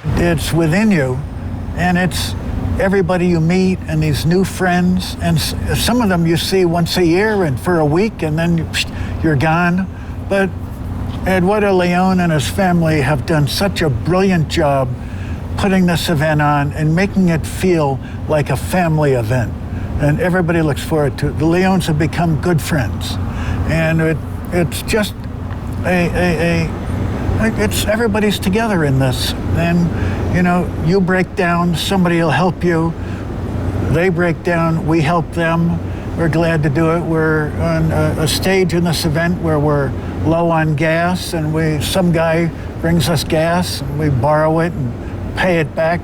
It's within you, and it's everybody you meet and these new friends, and some of them you see once a year and for a week, and then you're gone. But Eduardo Leon and his family have done such a brilliant job putting this event on and making it feel like a family event, and everybody looks forward to it. The Leons have become good friends, and it's just it's everybody's together in this. And you break down, somebody will help you. They break down, we help them. We're glad to do it. We're on a stage in this event where we're low on gas, and some guy brings us gas, and we borrow it and pay it back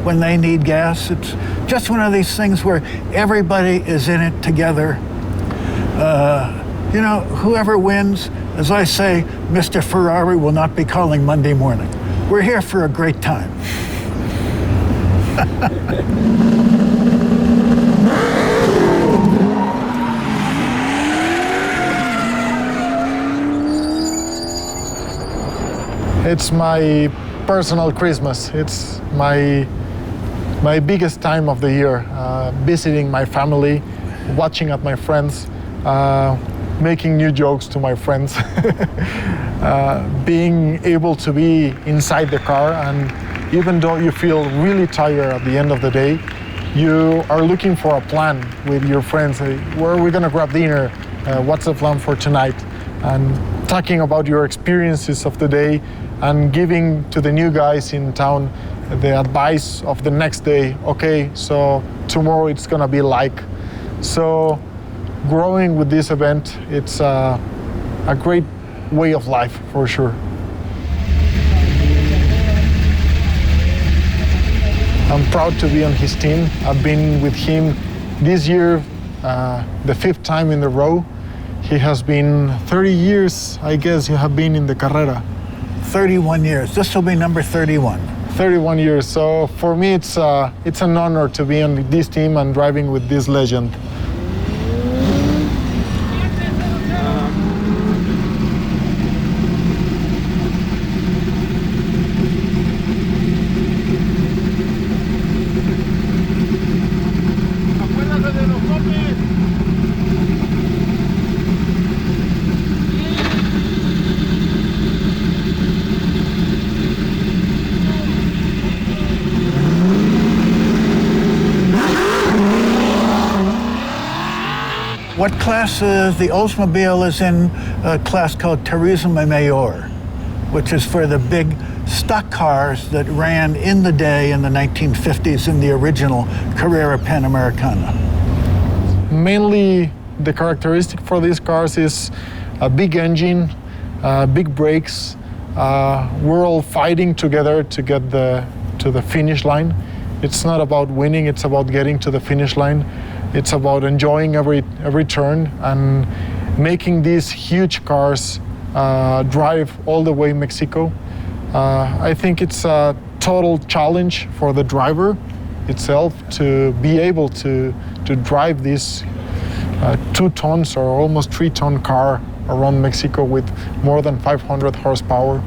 when they need gas. It's just one of these things where everybody is in it together. Whoever wins, as I say, Mr. Ferrari will not be calling Monday morning. We're here for a great time. It's my personal Christmas. It's my biggest time of the year. Visiting my family, watching at my friends, making new jokes to my friends, being able to be inside the car, and even though you feel really tired at the end of the day, you are looking for a plan with your friends. Where are we gonna grab dinner? What's the plan for tonight? And talking about your experiences of the day and giving to the new guys in town the advice of the next day. Okay, so tomorrow it's gonna be like. So growing with this event, it's a great way of life for sure. I'm proud to be on his team. I've been with him this year, the 5th time in a row. He has been 30 years, I guess, you have been in the Carrera. 31 years. This will be number 31. 31 years. So for me, it's an honor to be on this team and driving with this legend. What class is the Oldsmobile is in a class called Turismo Mayor, which is for the big stock cars that ran in the day in the 1950s in the original Carrera Panamericana. Mainly the characteristic for these cars is a big engine, big brakes. We're all fighting together to get to the finish line. It's not about winning, it's about getting to the finish line. It's about enjoying every turn and making these huge cars drive all the way Mexico. I think it's a total challenge for the driver itself to be able to drive this 2 tons or almost 3-ton car around Mexico with more than 500 horsepower.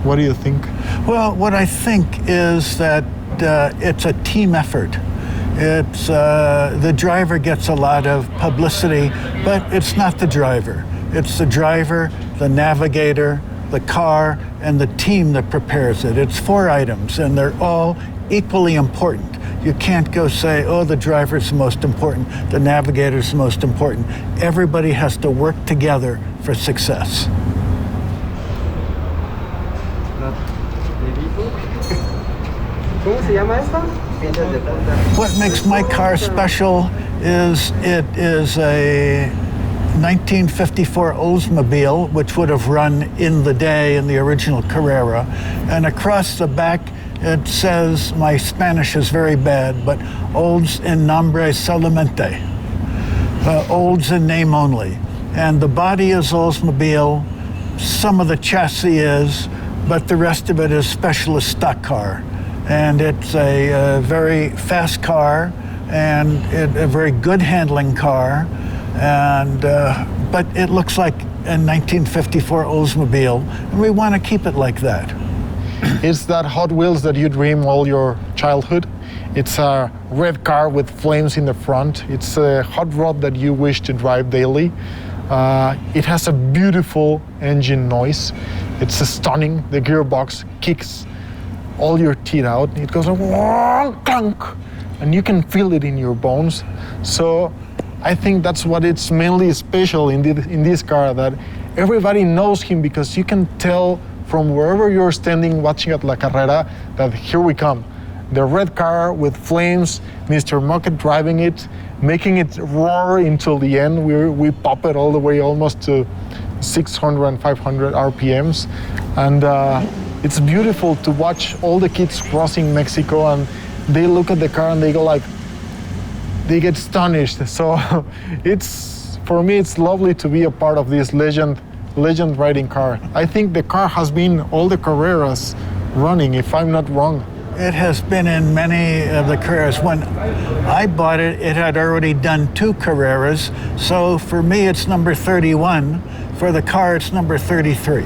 What do you think? Well, what I think is that it's a team effort. It's the driver gets a lot of publicity, but it's not the driver. It's the driver, the navigator, the car, and the team that prepares it. It's 4 items, and they're all equally important. You can't go say, oh, the driver's the most important, the navigator's the most important. Everybody has to work together for success. ¿Cómo se llama esto? What makes my car special is it is a 1954 Oldsmobile, which would have run in the day in the original Carrera. And across the back, it says, my Spanish is very bad, but Olds en nombre solamente. Olds in name only. And the body is Oldsmobile, some of the chassis is, but the rest of it is specialist stock car. And it's a very fast car and a very good handling car. And but it looks like a 1954 Oldsmobile, and we want to keep it like that. It's that Hot Wheels that you dream all your childhood. It's a red car with flames in the front. It's a hot rod that you wish to drive daily. It has a beautiful engine noise. It's stunning. The gearbox kicks all your teeth out. It goes clunk, and you can feel it in your bones. So I think that's what it's mainly special in this car, that everybody knows him because you can tell from wherever you're standing watching at La Carrera that here we come. The red car with flames, Mr. Mockett driving it, making it roar until the end. We pop it all the way almost to 600 and 500 RPMs. And it's beautiful to watch all the kids crossing Mexico, and they look at the car and they go like, they get astonished. So for me, it's lovely to be a part of this legend riding car. I think the car has been all the Carreras running, if I'm not wrong. It has been in many of the Carreras. When I bought it, it had already done 2 Carreras. So for me, it's number 31. For the car, it's number 33.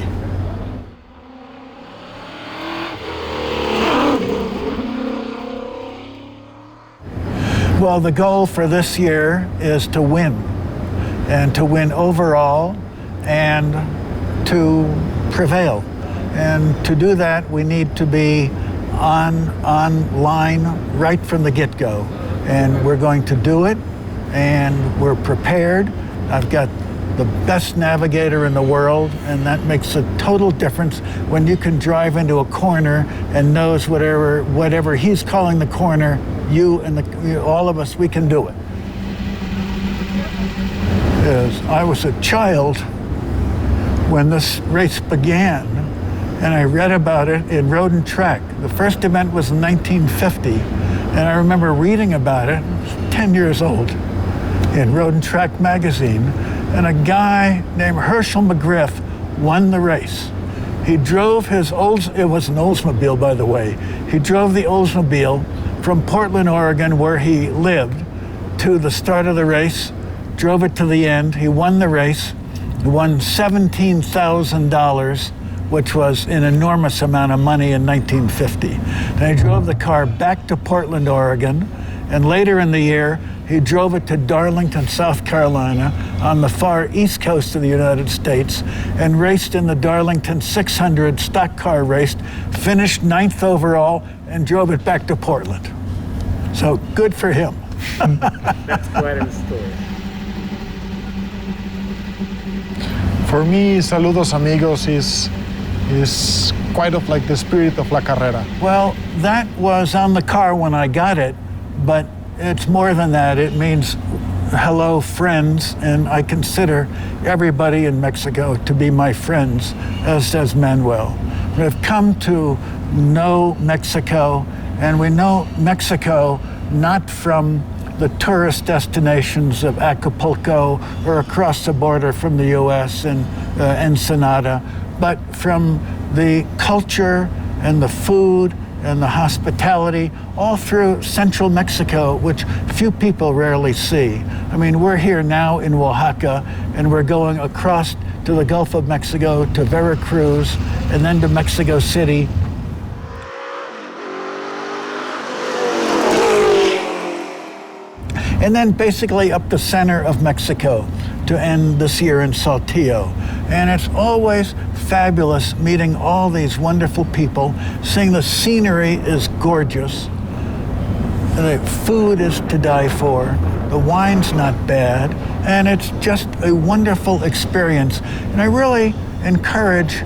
Well, the goal for this year is to win, and to win overall, and to prevail. And to do that, we need to be on line right from the get-go. And we're going to do it, and we're prepared. I've got the best navigator in the world, and that makes a total difference when you can drive into a corner and knows whatever he's calling the corner, all of us, we can do it. As I was a child when this race began, and I read about it in Road and Track. The first event was in 1950, and I remember reading about it, I was 10 years old, in Road and Track magazine, and a guy named Herschel McGriff won the race. He drove it was an Oldsmobile, by the way. He drove the Oldsmobile from Portland, Oregon, where he lived, to the start of the race, drove it to the end. He won the race. He won $17,000, which was an enormous amount of money in 1950. Then he drove the car back to Portland, Oregon, and later in the year, he drove it to Darlington, South Carolina, on the far east coast of the United States, and raced in the Darlington 600 stock car race, finished 9th overall, and drove it back to Portland. So good for him. That's quite a story. For me, Saludos, amigos is quite of like the spirit of La Carrera. Well, that was on the car when I got it, but it's more than that. It means hello, friends, and I consider everybody in Mexico to be my friends, as does Manuel. We've come to know Mexico, and we know Mexico not from the tourist destinations of Acapulco or across the border from the US and Ensenada, but from the culture and the food and the hospitality all through central Mexico, which few people rarely see. I mean, we're here now in Oaxaca, and we're going across to the Gulf of Mexico, to Veracruz, and then to Mexico City. And then basically up the center of Mexico to end this year in Saltillo. And it's always fabulous meeting all these wonderful people, seeing the scenery is gorgeous, the food is to die for, the wine's not bad, and it's just a wonderful experience. And I really encourage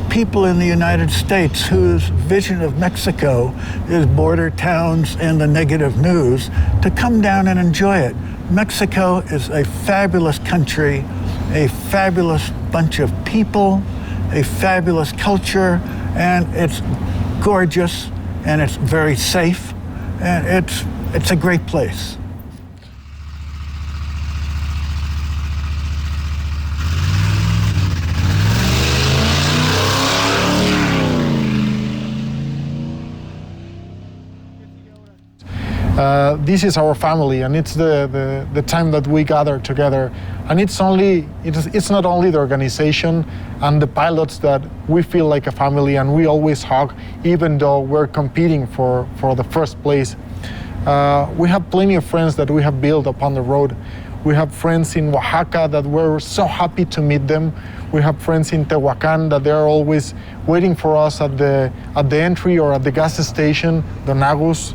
people in the United States whose vision of Mexico is border towns and the negative news to come down and enjoy it. Mexico is a fabulous country, a fabulous bunch of people, a fabulous culture, and it's gorgeous, and it's very safe, and it's a great place. This is our family, and it's the time that we gather together. And it's not only the organization and the pilots that we feel like a family, and we always hug, even though we're competing for the first place. We have plenty of friends that we have built upon the road. We have friends in Oaxaca that we're so happy to meet them. We have friends in Tehuacan that they're always waiting for us at the entry or at the gas station, the Nagus.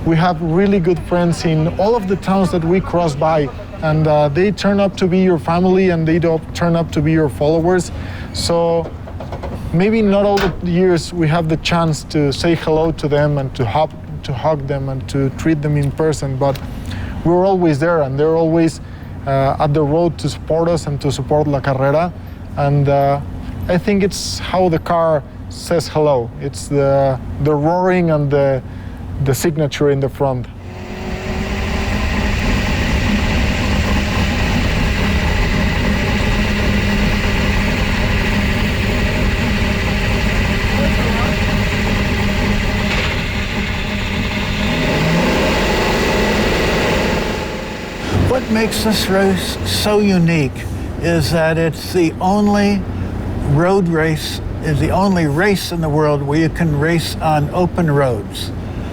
We have really good friends in all of the towns that we cross by, and they turn up to be your family, and they don't turn up to be your followers. So maybe not all the years we have the chance to say hello to them and to hug them and to treat them in person, but we're always there, and they're always at the road to support us and to support La Carrera. And I think it's how the car says hello. It's the roaring and the signature in the front. What makes this race so unique is that it's the only road race, is the only race in the world where you can race on open roads.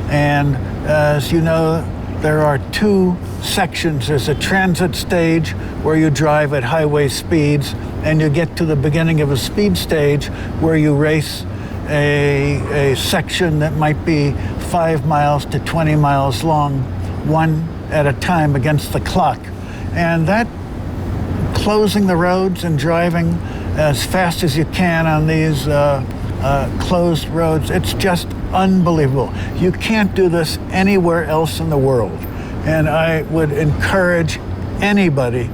And as you know, there are two sections. There's a transit stage where you drive at highway speeds, and you get to the beginning of a speed stage where you race a section that might be 5 miles to 20 miles long, one at a time against the clock. And that closing the roads and driving as fast as you can on these closed roads, it's just unbelievable. You can't do this anywhere else in the world. And I would encourage anybody,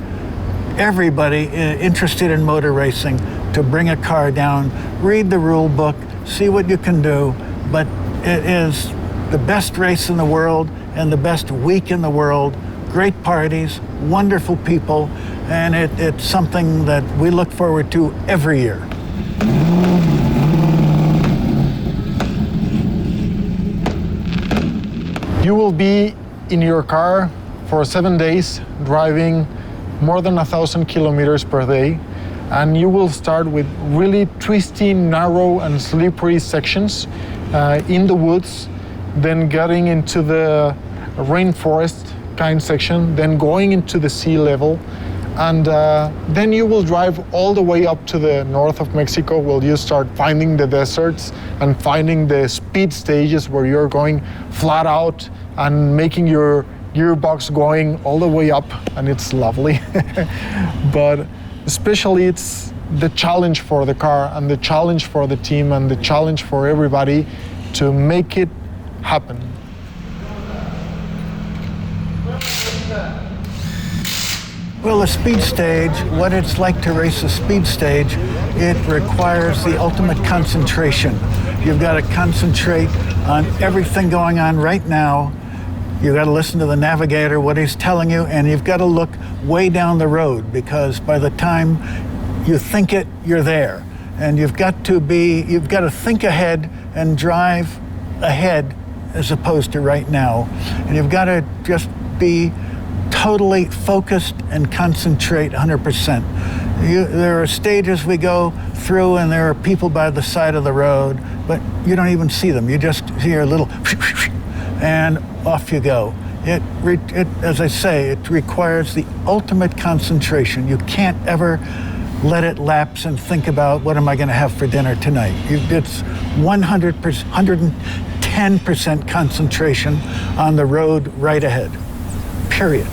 everybody interested in motor racing to bring a car down, read the rule book, see what you can do. But it is the best race in the world and the best week in the world. Great parties, wonderful people, and it's something that we look forward to every year. You will be in your car for 7 days, driving more than 1,000 kilometers per day, and you will start with really twisty, narrow, and slippery sections in the woods, then getting into the rainforest kind section, then going into the sea level, and then you will drive all the way up to the north of Mexico, where you start finding the deserts and finding the speed stages where you're going flat out and making your gearbox going all the way up, and it's lovely. But especially it's the challenge for the car and the challenge for the team and the challenge for everybody to make it happen. Well, a speed stage, what it's like to race a speed stage, it requires the ultimate concentration. You've got to concentrate on everything going on right now. You've got to listen to the navigator, what he's telling you, and you've got to look way down the road, because by the time you think it, you're there. And you've got to think ahead and drive ahead as opposed to right now. And you've got to just be totally focused and concentrate 100%. There are stages we go through, and there are people by the side of the road, but you don't even see them. You just hear a little and off you go. It, as I say, it requires the ultimate concentration. You can't ever let it lapse and think about, what am I going to have for dinner tonight? It's 100%, 110% concentration on the road right ahead, period.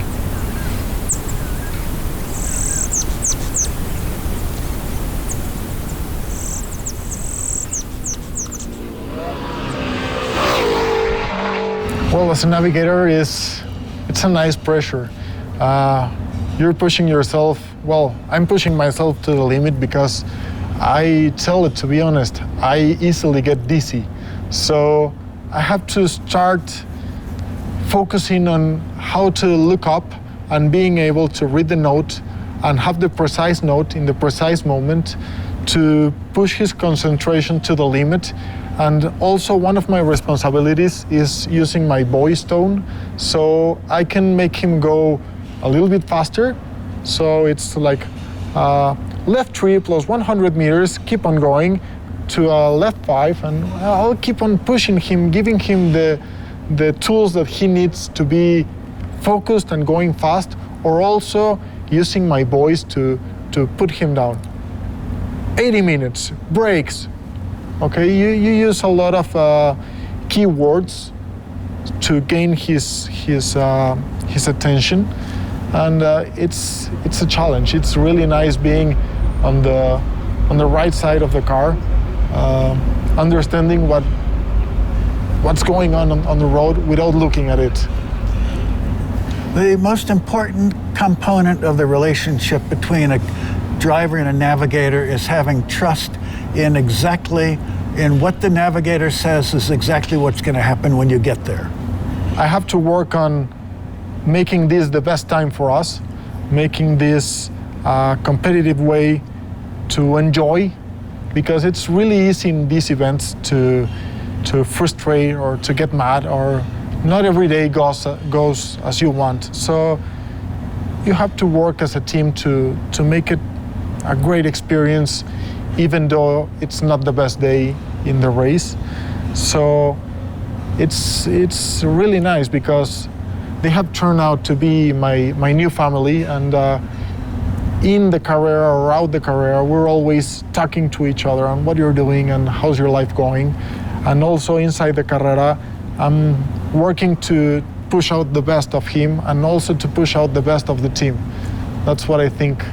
Well, as a navigator, it's a nice pressure. You're pushing yourself, well, I'm pushing myself to the limit, because I tell it, to be honest, I easily get dizzy. So I have to start focusing on how to look up and being able to read the note and have the precise note in the precise moment to push his concentration to the limit And also one of my responsibilities is using my voice tone, so I can make him go a little bit faster. So it's like left 3 plus 100 meters, keep on going to left 5, and I'll keep on pushing him, giving him the tools that he needs to be focused and going fast, or also using my voice to put him down. 80 minutes, brakes. Okay, you use a lot of keywords to gain his attention, and it's a challenge. It's really nice being on the right side of the car, understanding what's going on the road without looking at it. The most important component of the relationship between a driver and a navigator is having trust in what the navigator says is exactly what's going to happen when you get there. I have to work on making this the best time for us, making this a competitive way to enjoy, because it's really easy in these events to frustrate or to get mad, or not every day goes as you want. So you have to work as a team to make it a great experience, even though it's not the best day in the race. So it's really nice because they have turned out to be my new family, and in the Carrera or out the Carrera, we're always talking to each other on what you're doing and how's your life going. And also inside the Carrera, I'm working to push out the best of him and also to push out the best of the team. That's what I think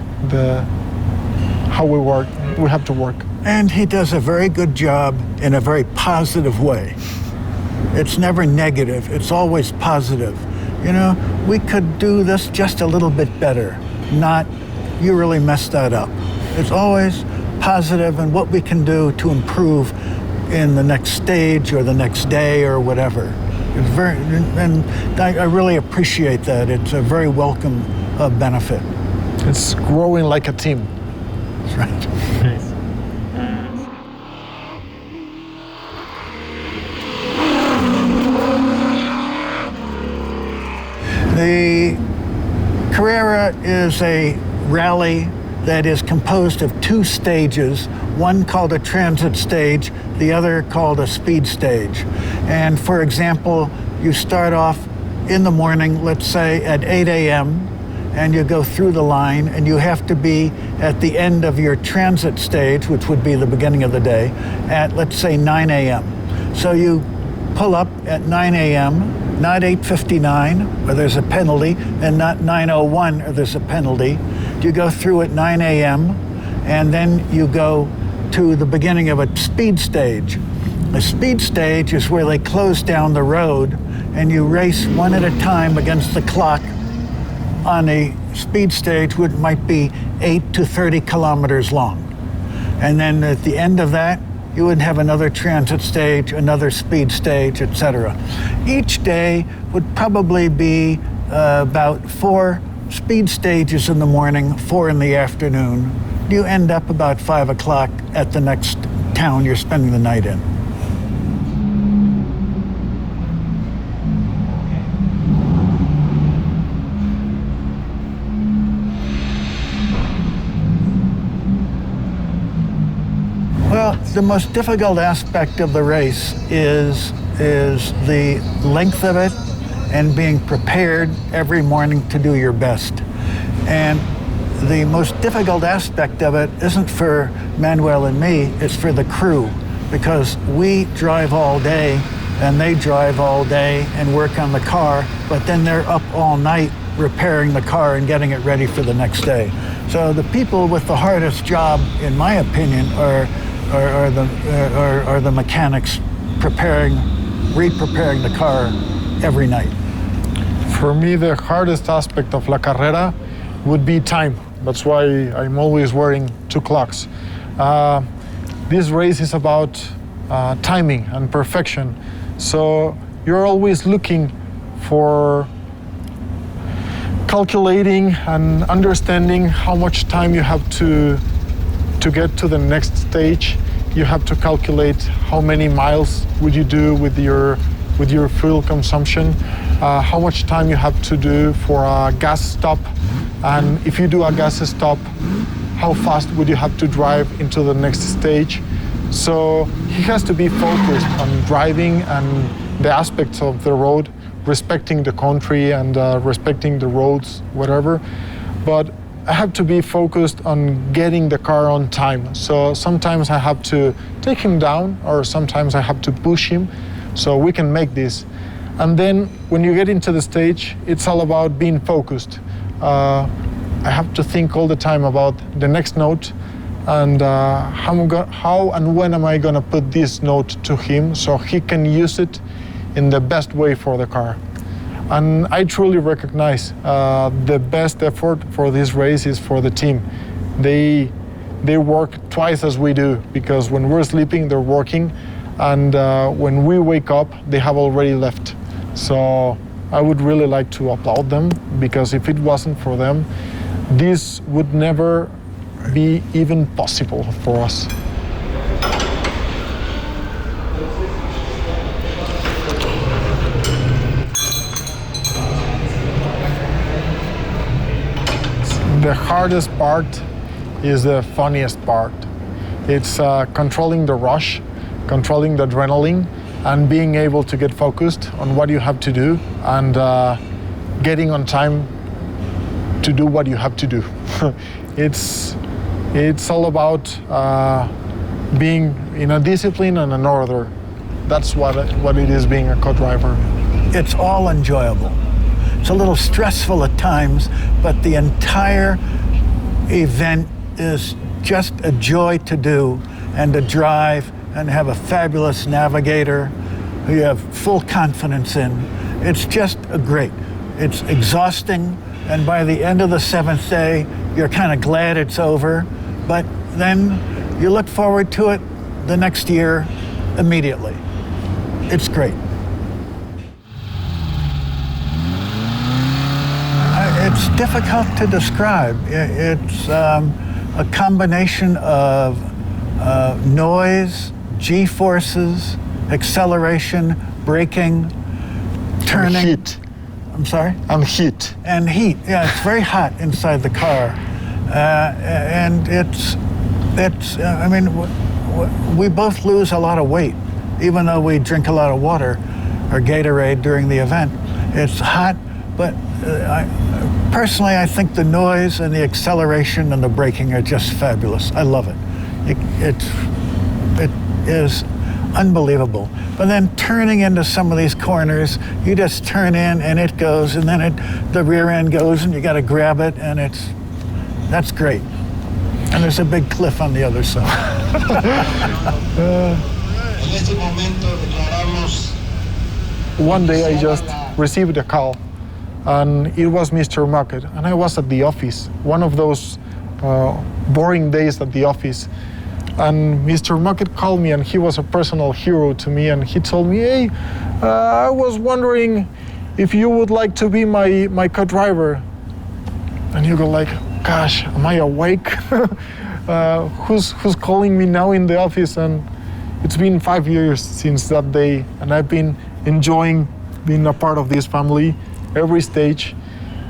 how we work. We have to work. And he does a very good job in a very positive way. It's never negative, it's always positive. You know, we could do this just a little bit better, not, you really messed that up. It's always positive and what we can do to improve in the next stage or the next day or whatever. It's very, and I really appreciate that. It's a very welcome benefit. It's growing like a team. That's right. Nice. The Carrera is a rally that is composed of 2 stages, one called a transit stage, the other called a speed stage. And for example, you start off in the morning, let's say at 8 a.m., and you go through the line, and you have to be at the end of your transit stage, which would be the beginning of the day, at, let's say, 9 a.m. So you pull up at 9 a.m., not 8:59, or there's a penalty, and not 9:01, or there's a penalty. You go through at 9 a.m., and then you go to the beginning of a speed stage. The speed stage is where they close down the road, and you race one at a time against the clock on a speed stage, which might be 8 to 30 kilometers long. And then at the end of that, you would have another transit stage, another speed stage, etc. Each day would probably be about 4 speed stages in the morning, 4 in the afternoon. You end up about 5 o'clock at the next town you're spending the night in. Well, the most difficult aspect of the race is the length of it and being prepared every morning to do your best. And the most difficult aspect of it isn't for Manuel and me, it's for the crew, because we drive all day and they drive all day and work on the car, but then they're up all night repairing the car and getting it ready for the next day. So the people with the hardest job, in my opinion, are the mechanics re-preparing the car every night. For me, the hardest aspect of La Carrera would be time. That's why I'm always wearing 2 clocks. This race is about timing and perfection. So you're always looking for calculating and understanding how much time you have to get to the next stage you have to calculate how many miles would you do with your fuel consumption, how much time you have to do for a gas stop, and if you do a gas stop, how fast would you have to drive into the next stage. So he has to be focused on driving and the aspects of the road, respecting the country and respecting the roads, whatever. But I have to be focused on getting the car on time. So sometimes I have to take him down, or sometimes I have to push him so we can make this. And then when you get into the stage, it's all about being focused. I have to think all the time about the next note and how and when am I going to put this note to him so he can use it in the best way for the car. And I truly recognize the best effort for this race is for the team. They work twice as we do, because when we're sleeping, they're working, and when we wake up, they have already left. So I would really like to applaud them, because if it wasn't for them, this would never be even possible for us. The hardest part is the funniest part. It's controlling the rush, controlling the adrenaline, and being able to get focused on what you have to do and getting on time to do what you have to do. It's all about being in a discipline and an order. That's what it is being a co-driver. It's all enjoyable. It's a little stressful at times, but the entire event is just a joy to do and to drive and have a fabulous navigator who you have full confidence in. It's just great. It's exhausting, and by the end of the 7th day, you're kind of glad it's over, but then you look forward to it the next year immediately. It's great. It's difficult to describe. It's a combination of noise, G-forces, acceleration, braking, turning. And heat. I'm sorry? And heat. And heat. Yeah, it's very hot inside the car. And I mean, we both lose a lot of weight, even though we drink a lot of water or Gatorade during the event. It's hot, but personally, I think the noise and the acceleration and the braking are just fabulous. I love it. It is unbelievable. But then turning into some of these corners, you just turn in and it goes, and then the rear end goes and you got to grab it, and that's great. And there's a big cliff on the other side. One day I just received a call, and it was Mr. Mockett, and I was at the office, one of those boring days at the office. And Mr. Mockett called me, and he was a personal hero to me, and he told me, hey, I was wondering if you would like to be my co-driver. And you go like, gosh, am I awake? Who's calling me now in the office? And it's been 5 years since that day, and I've been enjoying being a part of this family, every stage,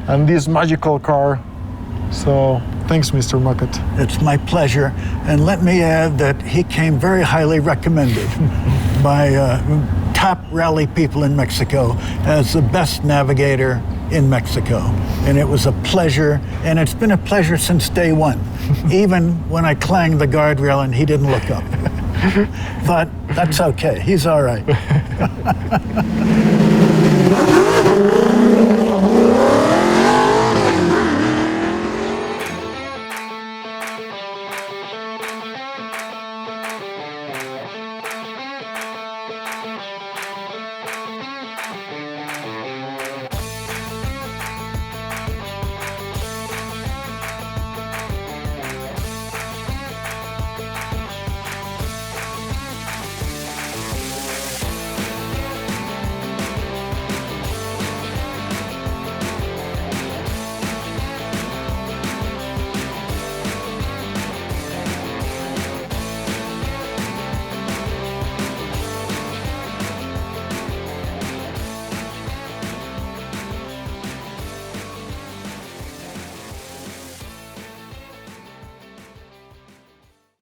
and this magical car. So thanks, Mr. Mockett. It's my pleasure. And let me add that he came very highly recommended by top rally people in Mexico as the best navigator in Mexico. And it was a pleasure, and it's been a pleasure since day one, even when I clanged the guardrail and he didn't look up. But that's okay, he's all right.